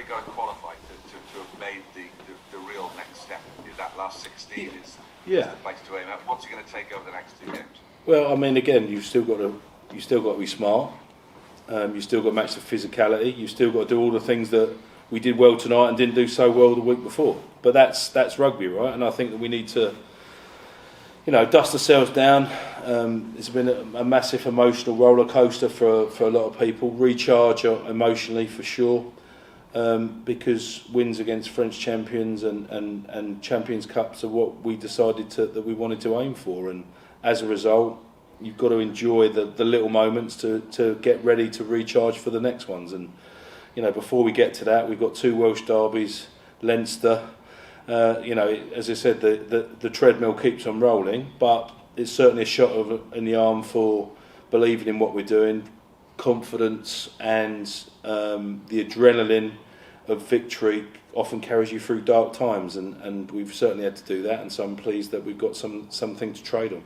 you've got to qualify to have made the real next step. That last 16 is the place to aim at. What's it going to take over the next 2 games? Well, I mean, again, you've still got to be smart. You've still got to match the physicality. You've still got to do all the things that we did well tonight and didn't do so well the week before. But that's rugby, right? And I think that we need to, dust ourselves down. It's been a massive emotional roller coaster for a lot of people. Recharge emotionally for sure, because wins against French champions and Champions Cups are what we decided that we wanted to aim for. And as a result, you've got to enjoy the little moments to get ready to recharge for the next ones. And before we get to that, we've got 2 Welsh derbies, Leinster. As I said, the treadmill keeps on rolling, but it's certainly a shot in the arm for believing in what we're doing, confidence, and the adrenaline of victory often carries you through dark times, and we've certainly had to do that, and so I'm pleased that we've got something to trade on.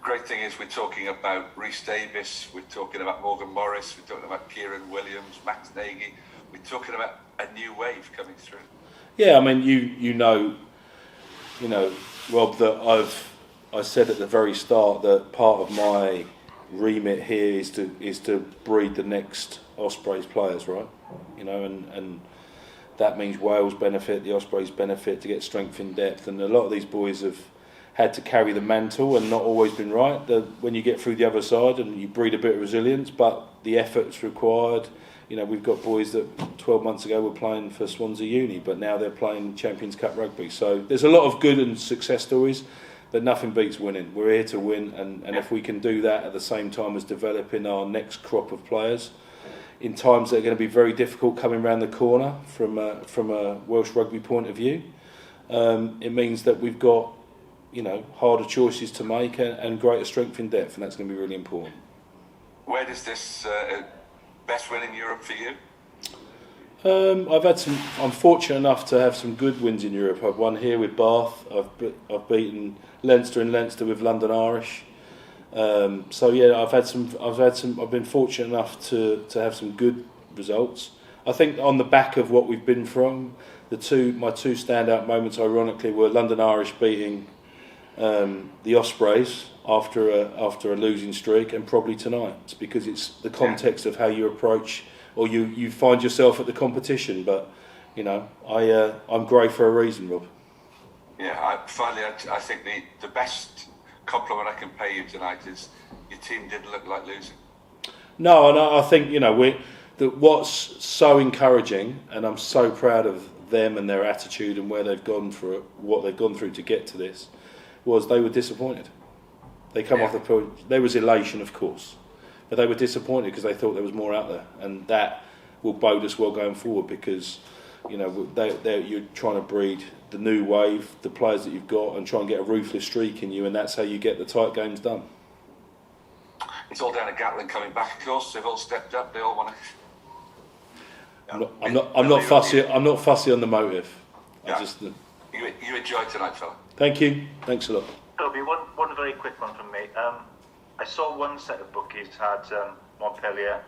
Great thing is we're talking about Rhys Davis, we're talking about Morgan Morris, we're talking about Kieran Williams, Max Nagy, we're talking about a new wave coming through. Yeah, I mean, you know, Rob, that I said at the very start that part of my remit here is to breed the next Ospreys players, right? And that means Wales benefit, the Ospreys benefit to get strength in depth, and a lot of these boys have had to carry the mantle and not always been right. When you get through the other side and you breed a bit of resilience, but the effort's required. We've got boys that 12 months ago were playing for Swansea Uni, but now they're playing Champions Cup rugby. So there's a lot of good and success stories, but nothing beats winning. We're here to win, and if we can do that at the same time as developing our next crop of players, in times that are going to be very difficult coming around the corner from a Welsh rugby point of view, it means that we've got harder choices to make and greater strength in depth, and that's going to be really important. Where does this best win in Europe for you? I'm fortunate enough to have some good wins in Europe. I've won here with Bath. I've beaten Leinster in Leinster with London Irish. I've been fortunate enough to have some good results. I think on the back of what we've been from, my two standout moments, ironically, were London Irish beating the Ospreys after a losing streak, and probably tonight. It's because it's the context of how you approach or you find yourself at the competition. But I'm grey for a reason, Rob. Yeah, I think the best compliment I can pay you tonight is your team didn't look like losing. No, I think what's so encouraging, and I'm so proud of them and their attitude and where they've gone through, what they've gone through to get to this, was they were disappointed. They come off the point. There was elation, of course, but they were disappointed because they thought there was more out there, and that will bode us well going forward because you're trying to breed the new wave, the players that you've got, and try and get a ruthless streak in you, and that's how you get the tight games done. It's all down to Gatland coming back, of course. They've all stepped up. They all want to. I'm not fussy. I'm not fussy on the motive. Yeah. You enjoy tonight, fella. Thank you. Thanks a lot. Toby, one very quick one from me. I saw one set of bookies had Montpellier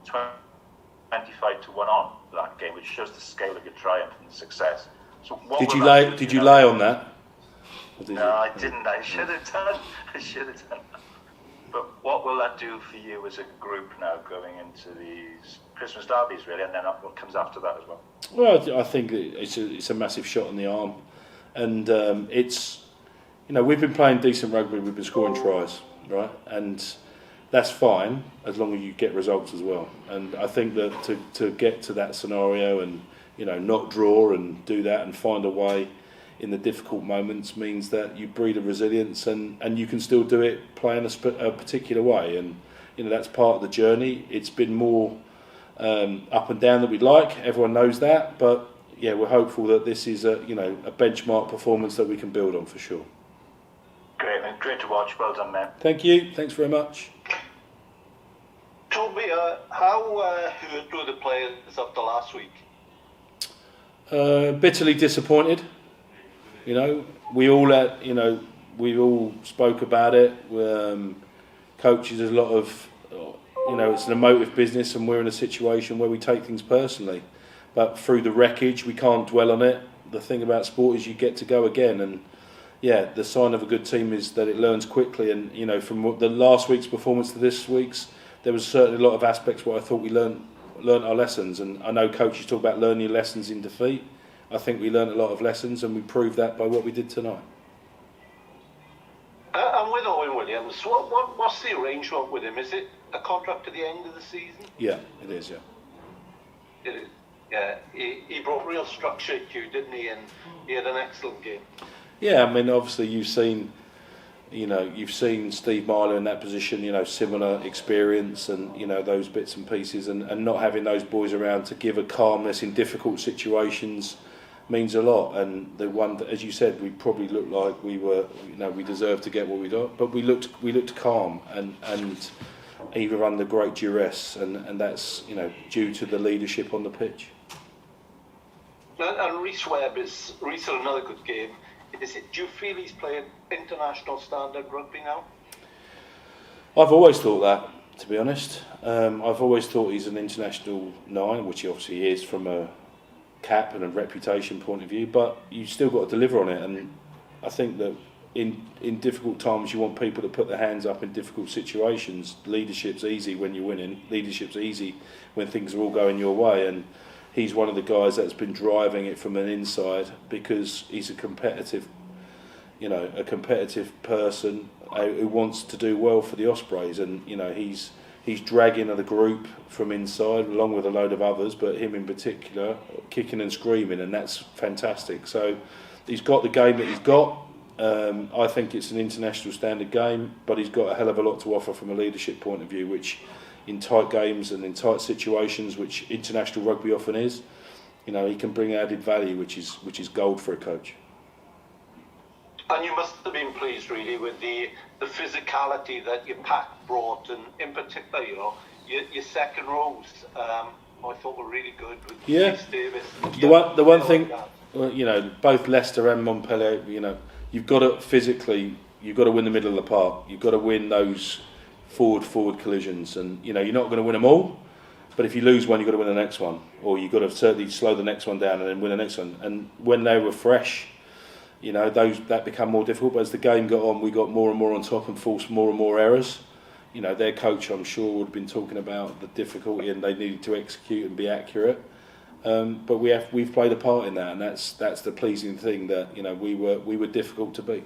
25 to 1 on that game, which shows the scale of your triumph and success. So did you lay on that? No, I didn't. I should have done. But what will that do for you as a group now going into these Christmas derbies, really, and then what comes after that as well? Well, I think it's a massive shot in the arm, and it's we've been playing decent rugby, we've been scoring tries, right, and that's fine as long as you get results as well. And I think that to get to that scenario and not draw and do that and find a way in the difficult moments means that you breed a resilience and you can still do it playing a particular way, and that's part of the journey. It's been more up and down than we'd like, everyone knows that, but yeah, we're hopeful that this is a benchmark performance that we can build on for sure. Great to watch. Well done, man. Thank you. Thanks very much. Toby, how hurt were the players after last week? Bitterly disappointed. We all spoke about it. Coaches, there's a lot of, it's an emotive business, and we're in a situation where we take things personally. but through the wreckage, we can't dwell on it. The thing about sport is you get to go again, and yeah, the sign of a good team is that it learns quickly. And you know, from the last week's performance to this week's, there was certainly a lot of aspects where I thought we learnt our lessons. And I know coaches talk about learning your lessons in defeat. I think we learnt a lot of lessons, and we proved that by what we did tonight. And with Owen Williams, what's the arrangement with him? Is it a contract to the end of the season? Yeah, it is. Yeah. It is. Yeah, he brought real structure to you, didn't he? And he had an excellent game. Yeah, I mean, obviously you've seen Steve Myler in that position, you know, similar experience and, you know, those bits and pieces, and not having those boys around to give a calmness in difficult situations means a lot. And the one that, as you said, we probably looked like we were, you know, we deserved to get what we got, but we looked calm and either under great duress, and that's, you know, due to the leadership on the pitch. And Rhys had another good game. Do you feel he's playing international standard rugby now? I've always thought that, to be honest. I've always thought he's an international nine, which he obviously is from a cap and a reputation point of view, but you still got to deliver on it. And I think that in difficult times you want people to put their hands up in difficult situations. Leadership's easy when you're winning. Leadership's easy when things are all going your way, and he's one of the guys that's been driving it from an inside because he's a competitive person who wants to do well for the Ospreys, and you know he's dragging the group from inside along with a load of others, but him in particular kicking and screaming, and that's fantastic. So he's got the game that he's got. I think it's an international standard game, but he's got a hell of a lot to offer from a leadership point of view, which in tight games and in tight situations, which international rugby often is, you know, he can bring added value, which is gold for a coach. And you must have been pleased, really, with the physicality that your pack brought, and in particular, you know, your second rows. I thought were really good with Rhys Davis. The one thing, well, you know, both Leicester and Montpellier, you know, you've got to win the middle of the park. You've got to win those forward collisions, and you know you're not going to win them all, but if you lose one, you've got to win the next one, or you've got to certainly slow the next one down and then win the next one. And when they were fresh, you know, that become more difficult. But as the game got on, we got more and more on top and forced more and more errors. You know, their coach, I'm sure, would have been talking about the difficulty, and they needed to execute and be accurate. But we've played a part in that, and that's the pleasing thing, that you know we were difficult to beat.